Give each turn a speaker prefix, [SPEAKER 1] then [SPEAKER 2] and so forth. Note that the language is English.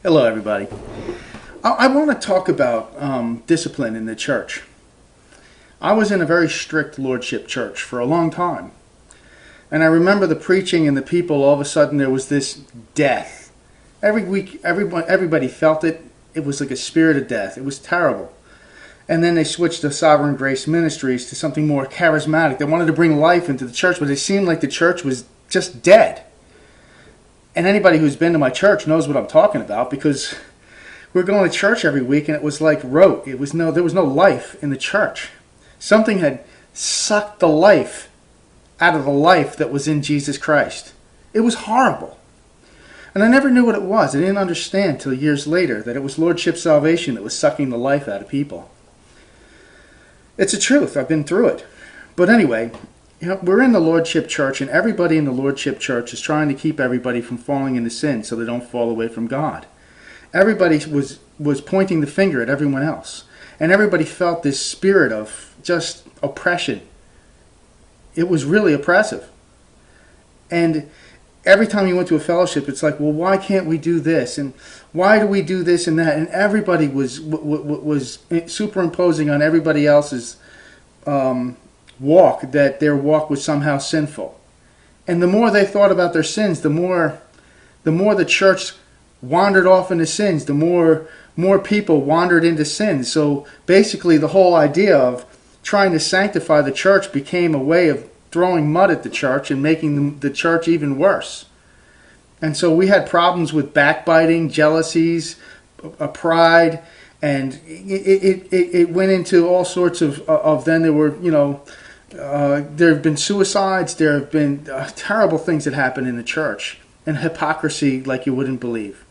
[SPEAKER 1] Hello, everybody. I want to talk about discipline in the church. I was in a very strict Lordship church for a long time. And I remember the preaching and the people, all of a sudden there was this death. Every week, everybody felt it. It was like a spirit of death. It was terrible. And then they switched to Sovereign Grace Ministries to something more charismatic. They wanted to bring life into the church, but it seemed like the church was just dead. And anybody who's been to my church knows what I'm talking about, because we're going to church every week and it was like rote. There was no life in the church. Something had sucked the life out of the life that was in Jesus Christ. It was horrible. And I never knew what it was. I didn't understand till years later that it was Lordship salvation that was sucking the life out of people. It's a truth. I've been through it. But anyway, we're in the Lordship church, and everybody in the Lordship church is trying to keep everybody from falling into sin so they don't fall away from God. Everybody was pointing the finger at everyone else. And everybody felt this spirit of just oppression. It was really oppressive. And every time you went to a fellowship, it's like, well, why can't we do this? And why do we do this and that? And everybody was superimposing on everybody else's walk, that their walk was somehow sinful. And the more they thought about their sins, the more the church wandered off into sins, the more people wandered into sin. So basically the whole idea of trying to sanctify the church became a way of throwing mud at the church and making the church even worse. And so we had problems with backbiting, jealousies, pride, and it went into all sorts of then there were, there have been suicides, there have been terrible things that happen in the church, and hypocrisy like you wouldn't believe.